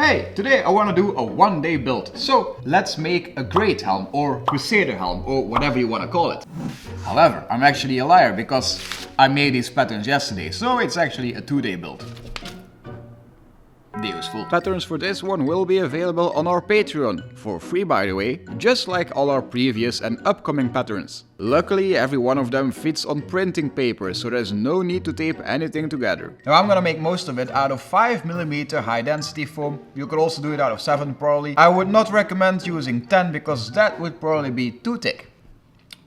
Hey, today I want to do a one-day build. So let's make a great helm or Crusader helm or whatever you want to call it. However, I'm actually a liar because I made these patterns yesterday, so it's actually a 2-day build. The useful patterns for this one will be available on our Patreon, for free by the way, just like all our previous and upcoming patterns. Luckily, every one of them fits on printing paper, so there's no need to tape anything together. Now I'm gonna make most of it out of 5mm high density foam. You could also do it out of 7 probably. I would not recommend using 10 because that would probably be too thick.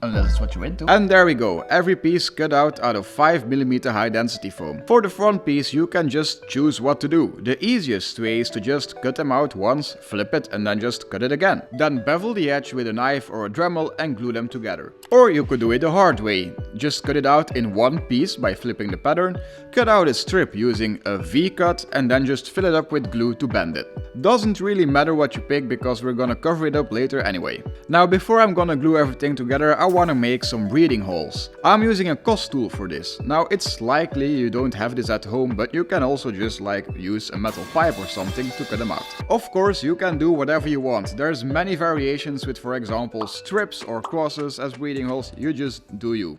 Unless it's what you're into. And there we go, every piece cut out of 5mm high density foam. For the front piece you can just choose what to do. The easiest way is to just cut them out once, flip it and then just cut it again. Then bevel the edge with a knife or a Dremel and glue them together. Or you could do it the hard way. Just cut it out in one piece by flipping the pattern, cut out a strip using a V-cut and then just fill it up with glue to bend it. Doesn't really matter what you pick because we're gonna cover it up later anyway. Now before I'm gonna glue everything together, I want to make some breathing holes. I'm using a Cos tool for this. Now it's likely you don't have this at home, but you can also just use a metal pipe or something to cut them out. Of course you can do whatever you want. There's many variations with, for example, strips or crosses as breathing holes. You just do you.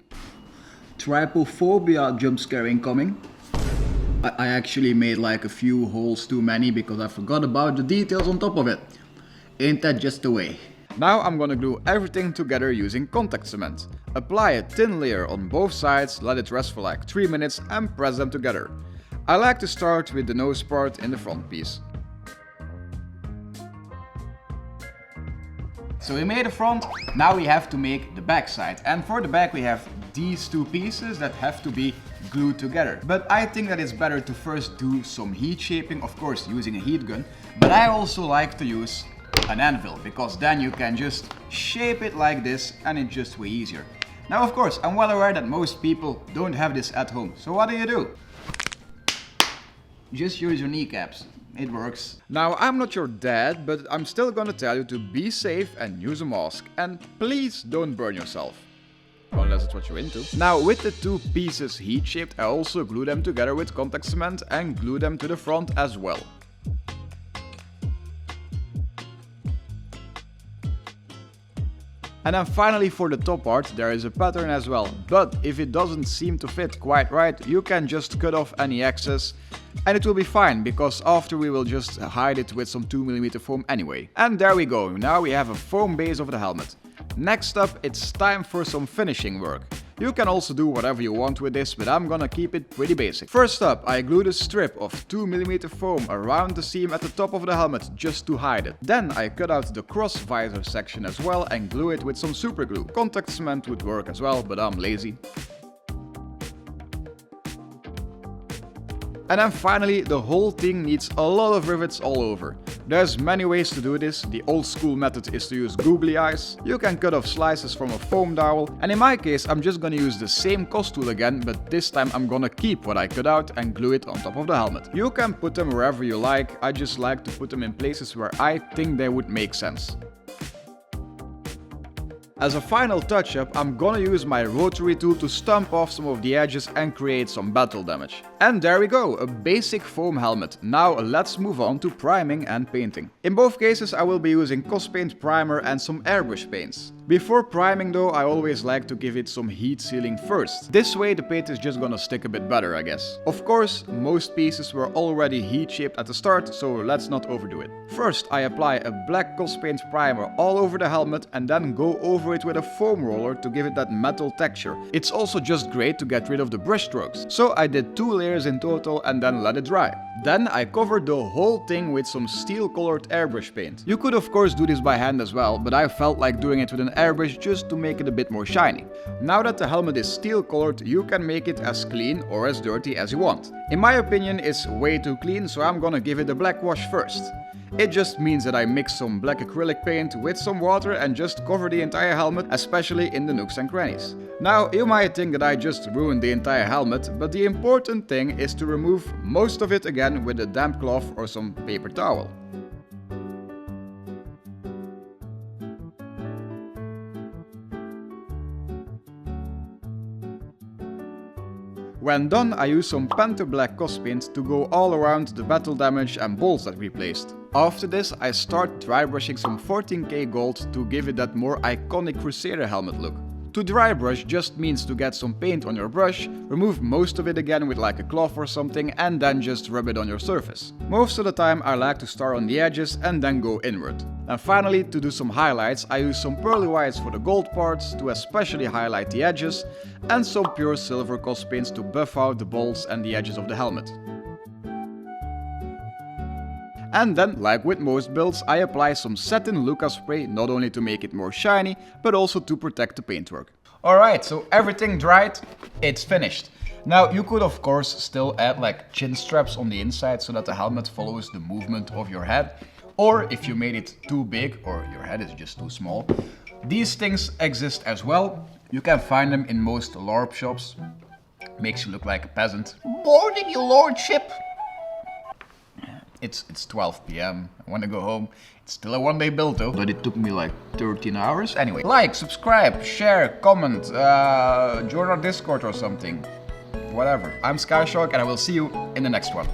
Trypophobia jump scare incoming. I actually made a few holes too many because I forgot about the details on top of it. Ain't that just the way? Now I'm gonna glue everything together using contact cement. Apply a thin layer on both sides, let it rest for 3 minutes and press them together. I like to start with the nose part in the front piece. So we made the front, now we have to make the back side. And for the back we have these two pieces that have to be glued together. But I think that it's better to first do some heat shaping, of course using a heat gun. But I also like to use an anvil, because then you can just shape it like this and it's just way easier. Now of course, I'm well aware that most people don't have this at home. So what do? Just use your kneecaps. It works. Now I'm not your dad, but I'm still gonna tell you to be safe and use a mask. And please don't burn yourself. Unless it's what you're into. Now with the two pieces heat shaped, I also glue them together with contact cement and glue them to the front as well. And then finally for the top part there is a pattern as well, but if it doesn't seem to fit quite right, you can just cut off any excess and it will be fine, because after we will just hide it with some 2mm foam anyway. And there we go, now we have a foam base of the helmet. Next up, it's time for some finishing work. You can also do whatever you want with this, but I'm gonna keep it pretty basic. First up, I glued a strip of 2mm foam around the seam at the top of the helmet just to hide it. Then I cut out the cross visor section as well and glue it with some superglue. Contact cement would work as well, but I'm lazy. And then finally, the whole thing needs a lot of rivets all over. There's many ways to do this. The old school method is to use googly eyes. You can cut off slices from a foam dowel. And in my case, I'm just gonna use the same Cos tool again, but this time I'm gonna keep what I cut out and glue it on top of the helmet. You can put them wherever you like. I just like to put them in places where I think they would make sense. As a final touch-up, I'm gonna use my rotary tool to stomp off some of the edges and create some battle damage. And there we go, a basic foam helmet. Now let's move on to priming and painting. In both cases I will be using Cospaint primer and some airbrush paints. Before priming though, I always like to give it some heat sealing first. This way the paint is just gonna stick a bit better, I guess. Of course, most pieces were already heat shaped at the start, so let's not overdo it. First I apply a black Cospaint primer all over the helmet and then go over it with a foam roller to give it that metal texture. It's also just great to get rid of the brush strokes. So I did 2 layers in total and then let it dry. Then I covered the whole thing with some steel colored airbrush paint. You could of course do this by hand as well, but I felt like doing it with an airbrush just to make it a bit more shiny. Now that the helmet is steel colored, you can make it as clean or as dirty as you want. In my opinion, it's way too clean, so I'm gonna give it a black wash first. It just means that I mix some black acrylic paint with some water and just cover the entire helmet, especially in the nooks and crannies. Now, you might think that I just ruined the entire helmet, but the important thing is to remove most of it again with a damp cloth or some paper towel. When done, I use some Panther Black Cospaint to go all around the battle damage and bolts that we placed. After this, I start dry brushing some 14k gold to give it that more iconic Crusader helmet look. To dry brush just means to get some paint on your brush, remove most of it again with like a cloth or something, and then just rub it on your surface. Most of the time I like to start on the edges and then go inward. And finally, to do some highlights, I use some pearly whites for the gold parts to especially highlight the edges, and some pure silver Cospaints to buff out the bolts and the edges of the helmet. And then, like with most builds, I apply some Satin Lukas spray, not only to make it more shiny, but also to protect the paintwork. Alright, so everything dried, it's finished. Now you could of course still add like chin straps on the inside so that the helmet follows the movement of your head. Or if you made it too big or your head is just too small, these things exist as well. You can find them in most LARP shops. Makes you look like a peasant. Morning, your lordship! It's 12 PM, I wanna go home. It's still a one-day build though, but it took me like 13 hours. Anyway, like, subscribe, share, comment, join our Discord or something. Whatever. I'm Skyshark and I will see you in the next one.